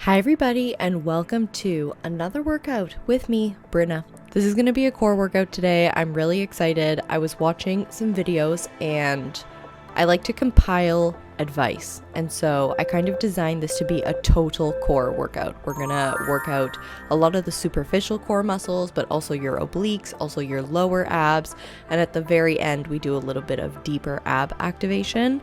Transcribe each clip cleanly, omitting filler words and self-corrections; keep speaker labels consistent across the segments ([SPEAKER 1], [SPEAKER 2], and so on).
[SPEAKER 1] Hi everybody, and welcome to another workout with me, Brenna. This is going to be a core workout today. I'm really excited. I was watching some videos and I like to compile advice, and so I kind of designed this to be a total core workout. We're gonna work out a lot of the superficial core muscles, but also your obliques, also your lower abs, and at the very end we do a little bit of deeper ab activation.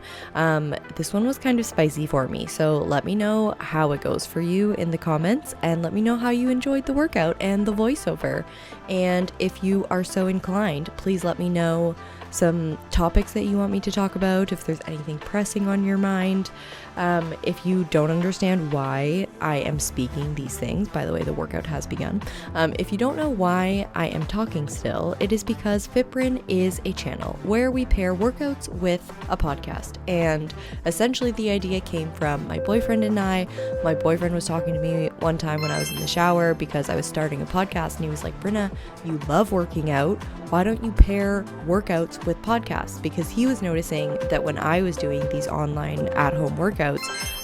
[SPEAKER 1] This one was kind of spicy for me, so let me know how it goes for you in the comments, and let me know how you enjoyed the workout and the voiceover. And if you are so inclined, please let me know some topics that you want me to talk about, if there's anything pressing on your mind. If you don't understand why I am speaking these things, by the way, the workout has begun. If you don't know why I am talking still, it is because FitBryn is a channel where we pair workouts with a podcast. And essentially the idea came from my boyfriend and I. My boyfriend was talking to me one time when I was in the shower because I was starting a podcast, and he was like, "Brenna, you love working out. Why don't you pair workouts with podcasts?" Because he was noticing that when I was doing these online at-home workouts,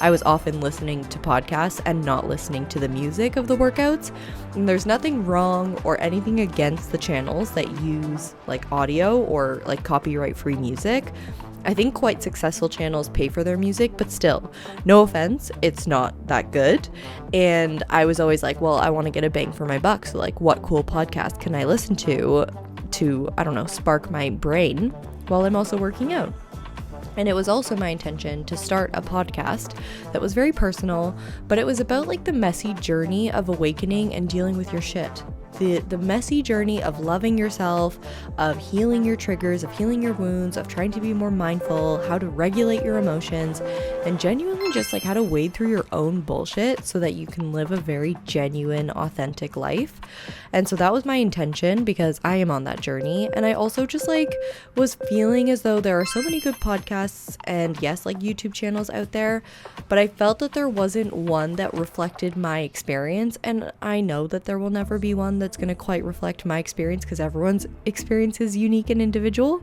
[SPEAKER 1] I was often listening to podcasts and not listening to the music of the workouts. And there's nothing wrong or anything against the channels that use like audio or like copyright-free music. I think quite successful channels pay for their music, but still, no offense, it's not that good. And I was always like, well, I want to get a bang for my buck. So like, what cool podcast can I listen to, I don't know, spark my brain while I'm also working out? And it was also my intention to start a podcast that was very personal, but it was about like the messy journey of awakening and dealing with your shit. The messy journey of loving yourself, of healing your triggers, of healing your wounds, of trying to be more mindful, how to regulate your emotions, and genuinely just like how to wade through your own bullshit so that you can live a very genuine, authentic life. And so that was my intention, because I am on that journey. And I also just like was feeling as though there are so many good podcasts and yes, like YouTube channels out there, but I felt that there wasn't one that reflected my experience. And I know that there will never be one that's going to quite reflect my experience, because everyone's experience is unique and individual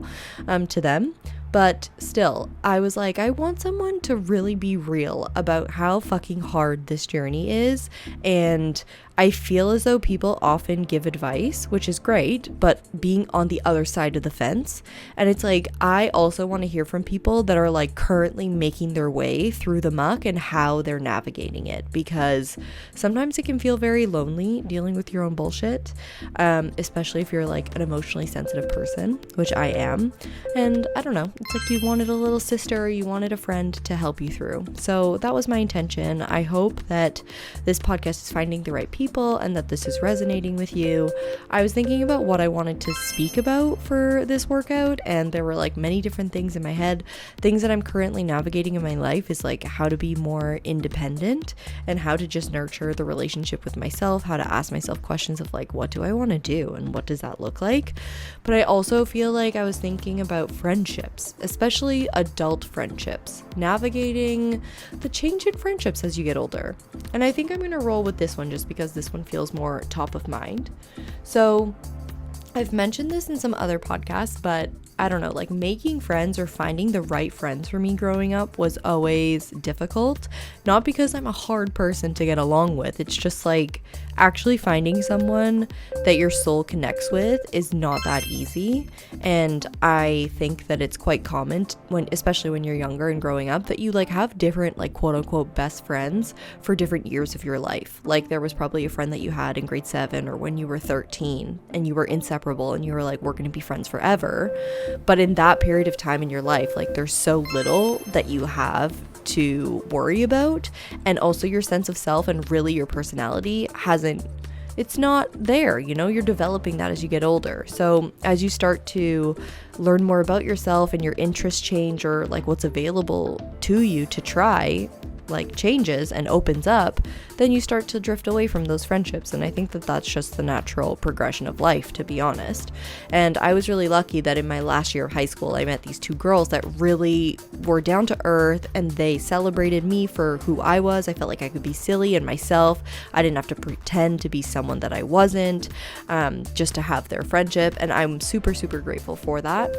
[SPEAKER 1] to them. But still, I was like, I want someone to really be real about how fucking hard this journey is. And I feel as though people often give advice, which is great, but being on the other side of the fence. And it's like, I also want to hear from people that are like currently making their way through the muck and how they're navigating it, because sometimes it can feel very lonely dealing with your own bullshit, especially if you're like an emotionally sensitive person, which I am. And I don't know, it's like you wanted a little sister, you wanted a friend to help you through. So that was my intention. I hope that this podcast is finding the right people and that this is resonating with you. I was thinking about what I wanted to speak about for this workout, and there were like many different things in my head. Things that I'm currently navigating in my life is like how to be more independent and how to just nurture the relationship with myself, how to ask myself questions of like, what do I want to do and what does that look like? But I also feel like I was thinking about friendships, especially adult friendships, navigating the change in friendships as you get older. And I think I'm going to roll with this one just because this one feels more top of mind. So I've mentioned this in some other podcasts, but I don't know, like making friends or finding the right friends for me growing up was always difficult. Not because I'm a hard person to get along with. It's just like actually finding someone that your soul connects with is not that easy. And I think that it's quite common especially when you're younger and growing up, that you like have different like quote unquote best friends for different years of your life. Like there was probably a friend that you had in grade 7 or when you were 13 and you were inseparable and you were like, we're going to be friends forever. But in that period of time in your life, like there's so little that you have to worry about, and also your sense of self and really your personality it's not there, you know, you're developing that as you get older. So as you start to learn more about yourself and your interests change, or like what's available to you to try like changes and opens up, then you start to drift away from those friendships. And I think that that's just the natural progression of life, to be honest. And I was really lucky that in my last year of high school, I met these two girls that really were down to earth, and they celebrated me for who I was. I felt like I could be silly and myself. I didn't have to pretend to be someone that I wasn't, just to have their friendship. And I'm super, super grateful for that.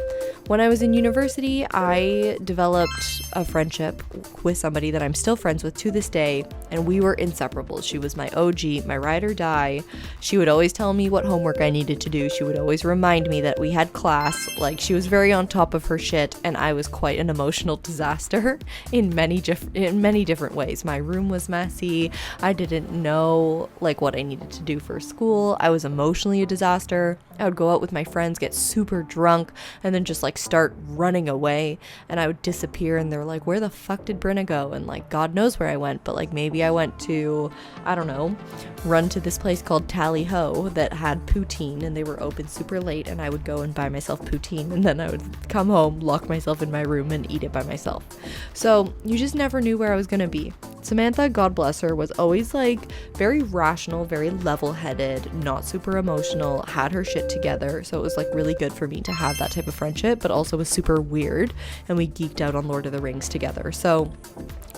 [SPEAKER 1] When I was in university, I developed a friendship with somebody that I'm still still friends with to this day, and we were inseparable. She was my OG, my ride or die. She would always tell me what homework I needed to do. She would always remind me that we had class. Like, she was very on top of her shit, and I was quite an emotional disaster in many different ways. My room was messy. I didn't know like what I needed to do for school. I was emotionally a disaster. I would go out with my friends, get super drunk, and then just like start running away, and I would disappear, and they're like, where the fuck did Brenna go? And like, God knows where I went, but like maybe I went to, I don't know, run to this place called Tally Ho that had poutine, and they were open super late, and I would go and buy myself poutine, and then I would come home, lock myself in my room, and eat it by myself. So you just never knew where I was gonna be. Samantha, God bless her, was always like very rational, very level-headed, not super emotional, had her shit together. So it was like really good for me to have that type of friendship, but also was super weird, and we geeked out on Lord of the Rings together. So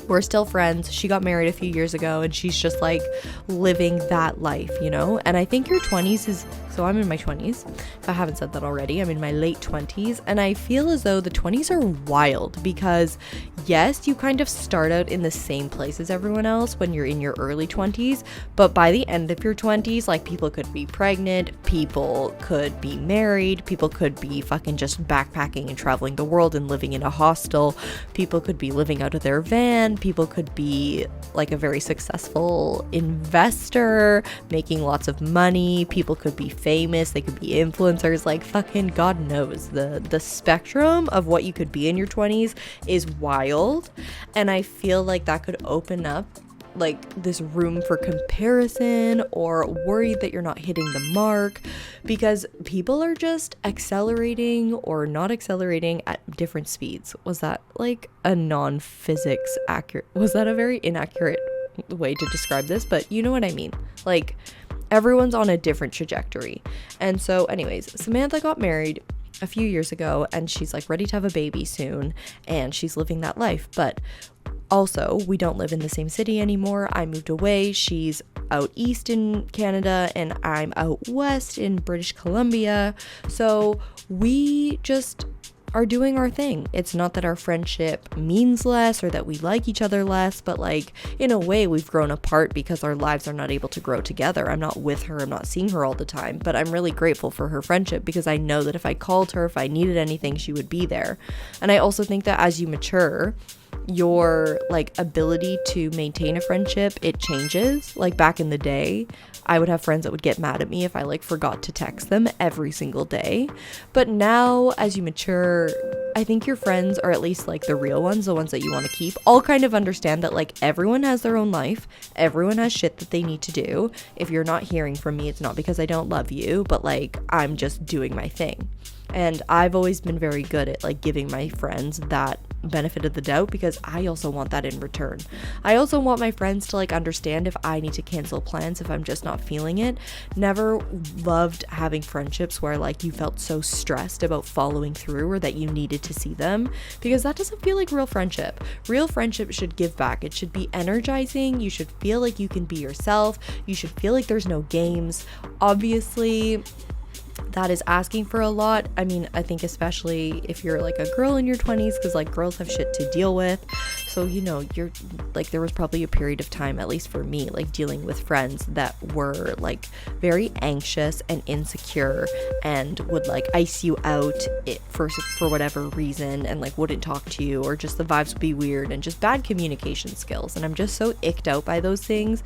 [SPEAKER 1] we're still friends. She got married a few years ago, and she's just like living that life, you know? And I think your 20s is, so I'm in my 20s. If I haven't said that already, I'm in my late 20s, and I feel as though the 20s are wild because yes, you kind of start out in the same place as everyone else when you're in your early 20s, but by the end of your 20s, like, people could be pregnant, people could be married, people could be fucking just backpacking and traveling the world and living in a hostel, people could be living out of their van, people could be like a very successful investor making lots of money, people could be famous, they could be influencers, like fucking God knows. The spectrum of what you could be in your 20s is wild, and I feel like that could open up like this room for comparison or worried that you're not hitting the mark because people are just accelerating or not accelerating at different speeds. Was that like a non-physics accurate? Was that a very inaccurate way to describe this? But you know what I mean. Like, everyone's on a different trajectory. And so anyways, Samantha got married a few years ago, and she's like ready to have a baby soon, and she's living that life. But also, we don't live in the same city anymore. I moved away. She's out east in Canada, and I'm out west in British Columbia. So we just are doing our thing. It's not that our friendship means less or that we like each other less, but like, in a way, we've grown apart because our lives are not able to grow together. I'm not with her, I'm not seeing her all the time, but I'm really grateful for her friendship because I know that if I called her, if I needed anything, she would be there. And I also think that as you mature, your like ability to maintain a friendship, it changes. Like, back in the day, I would have friends that would get mad at me if I like forgot to text them every single day. But now, as you mature, I think your friends, or at least like the real ones, the ones that you want to keep, all kind of understand that like everyone has their own life, everyone has shit that they need to do. If you're not hearing from me, it's not because I don't love you, but like I'm just doing my thing. And I've always been very good at like giving my friends that benefit of the doubt because I also want that in return. I also want my friends to like understand if I need to cancel plans if I'm just not feeling it. Never loved having friendships where like you felt so stressed about following through or that you needed to see them, because that doesn't feel like real friendship. Real friendship should give back. It should be energizing. You should feel like you can be yourself. You should feel like there's no games. Obviously, that is asking for a lot. I mean, I think especially if you're like a girl in your 20s, because like girls have shit to deal with. So, you know, you're like, there was probably a period of time, at least for me, like dealing with friends that were like very anxious and insecure and would like ice you out for whatever reason and like wouldn't talk to you, or just the vibes would be weird and just bad communication skills. And I'm just so icked out by those things.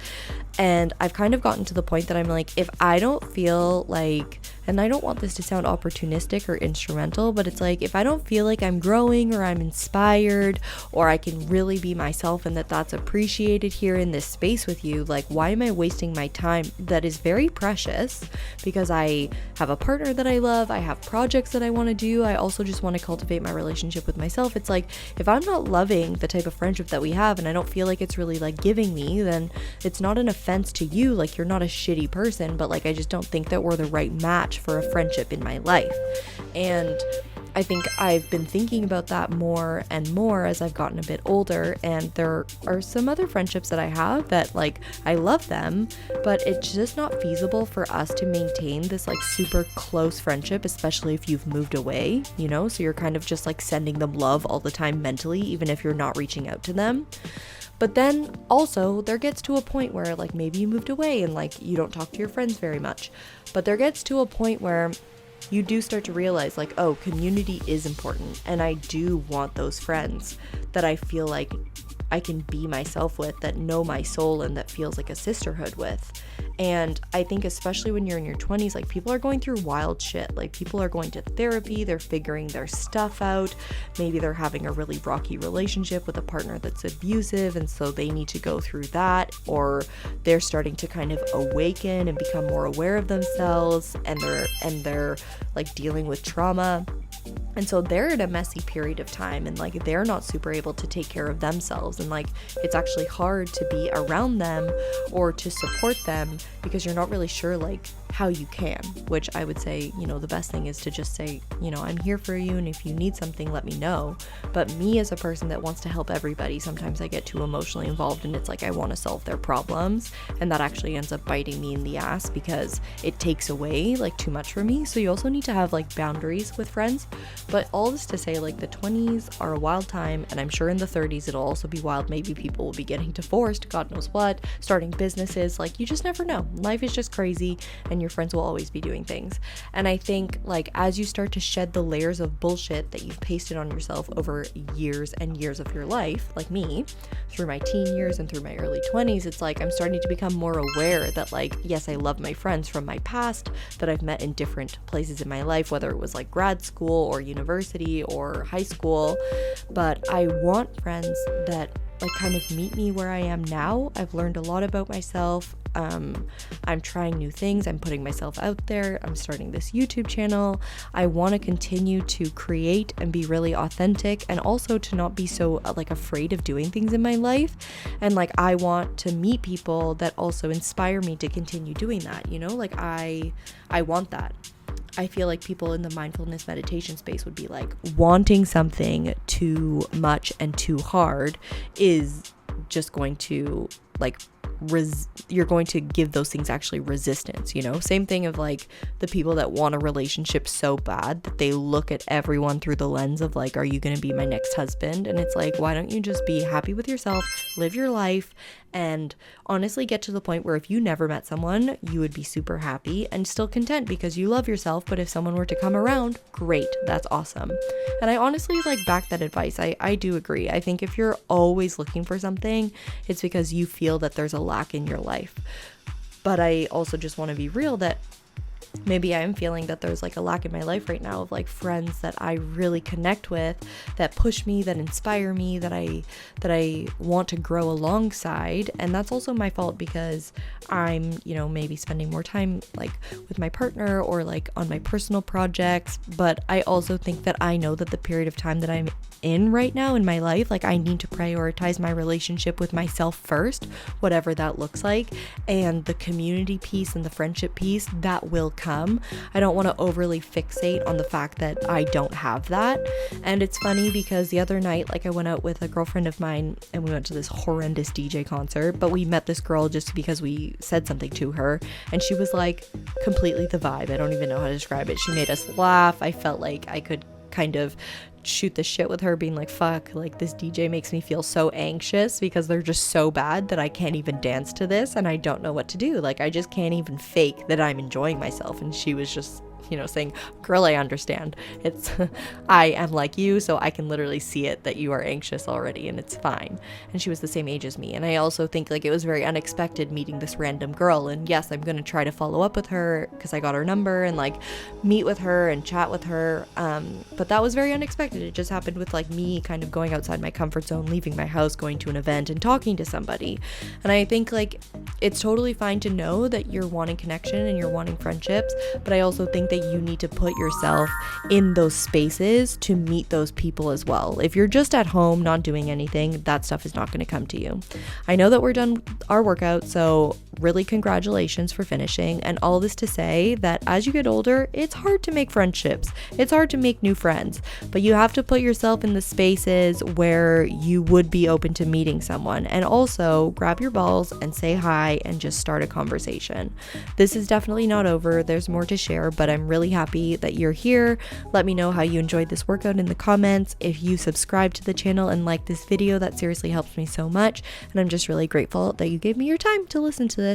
[SPEAKER 1] And I've kind of gotten to the point that I'm like, if I don't feel like, and I don't want this to sound opportunistic or instrumental, but it's like, if I don't feel like I'm growing or I'm inspired or I can really be myself and that's appreciated here in this space with you, like, why am I wasting my time that is very precious? Because I have a partner that I love, I have projects that I want to do, I also just want to cultivate my relationship with myself. It's like, if I'm not loving the type of friendship that we have and I don't feel like it's really like giving me, then it's not an offense to you, like you're not a shitty person, but like I just don't think that we're the right match for a friendship in my life. And I think I've been thinking about that more and more as I've gotten a bit older, and there are some other friendships that I have that like I love them, but it's just not feasible for us to maintain this like super close friendship, especially if you've moved away, you know, so you're kind of just like sending them love all the time mentally, even if you're not reaching out to them. But then also there gets to a point where like maybe you moved away and like you don't talk to your friends very much. But there gets to a point where you do start to realize like, oh, community is important, and I do want those friends that I feel like I can be myself with, that know my soul, and that feels like a sisterhood with. And I think especially when you're in your 20s, like people are going through wild shit. Like people are going to therapy, they're figuring their stuff out. Maybe they're having a really rocky relationship with a partner that's abusive, and so they need to go through that, or they're starting to kind of awaken and become more aware of themselves, and they're like dealing with trauma. And so they're in a messy period of time, and like they're not super able to take care of themselves, and like it's actually hard to be around them or to support them because you're not really sure like how you can, which I would say, you know, the best thing is to just say, you know, I'm here for you, and if you need something, let me know. But me as a person that wants to help everybody, sometimes I get too emotionally involved, and it's like I want to solve their problems, and that actually ends up biting me in the ass because it takes away like too much from me. So you also need to have like boundaries with friends. But all this to say, like the 20s are a wild time, and I'm sure in the 30s it'll also be wild. Maybe people will be getting divorced, God knows what, starting businesses. Like you just never know. Life is just crazy, and your friends will always be doing things. And I think like as you start to shed the layers of bullshit that you've pasted on yourself over years and years of your life, like me, through my teen years and through my early 20s, it's like I'm starting to become more aware that like, yes, I love my friends from my past that I've met in different places in my life, whether it was like grad school or university or high school, but I want friends that like kind of meet me where I am now. I've learned a lot about myself. I'm trying new things. I'm putting myself out there. I'm starting this YouTube channel. I want to continue to create and be really authentic, and also to not be so like afraid of doing things in my life. And like I want to meet people that also inspire me to continue doing that, you know? Like I want that. I feel like people in the mindfulness meditation space would be like, wanting something too much and too hard is just going to like you're going to give those things actually resistance, you know? Same thing of like the people that want a relationship so bad that they look at everyone through the lens of like, are you going to be my next husband? And it's like, why don't you just be happy with yourself, live your life, and honestly get to the point where if you never met someone, you would be super happy and still content because you love yourself. But if someone were to come around, great, that's awesome. And I honestly like back that advice. I do agree. I think if you're always looking for something, it's because you feel that there's a lack in your life. But I also just want to be real that maybe I'm feeling that there's like a lack in my life right now of like friends that I really connect with, that push me, that inspire me, that I want to grow alongside. And that's also my fault because I'm, you know, maybe spending more time like with my partner or like on my personal projects. But I also think that I know that the period of time that I'm in right now in my life, like I need to prioritize my relationship with myself first, whatever that looks like, and the community piece and the friendship piece that will come. I don't want to overly fixate on the fact that I don't have that. And it's funny because the other night, like I went out with a girlfriend of mine and we went to this horrendous DJ concert, but we met this girl just because we said something to her, and she was like completely the vibe. I don't even know how to describe it. She made us laugh. I felt like I could kind of shoot the shit with her, being like, fuck, like this DJ makes me feel so anxious because they're just so bad that I can't even dance to this and I don't know what to do. Like I just can't even fake that I'm enjoying myself. And she was just, you know, saying, girl, I understand. It's I am like you, so I can literally see it that you are anxious already, and it's fine. And she was the same age as me. And I also think like it was very unexpected meeting this random girl. And yes, I'm gonna try to follow up with her because I got her number and like meet with her and chat with her. But that was very unexpected. It just happened with like me kind of going outside my comfort zone, leaving my house, going to an event and talking to somebody. And I think like it's totally fine to know that you're wanting connection and you're wanting friendships, but I also think that you need to put yourself in those spaces to meet those people as well. If you're just at home not doing anything, that stuff is not going to come to you. I know that we're done our workout, so really congratulations for finishing. And all this to say that as you get older, it's hard to make friendships. It's hard to make new friends, but you have to put yourself in the spaces where you would be open to meeting someone, and also grab your balls and say hi and just start a conversation. This is definitely not over. There's more to share, but I'm really happy that you're here. Let me know how you enjoyed this workout in the comments. If you subscribe to the channel and like this video, that seriously helps me so much, and I'm just really grateful that you gave me your time to listen to this.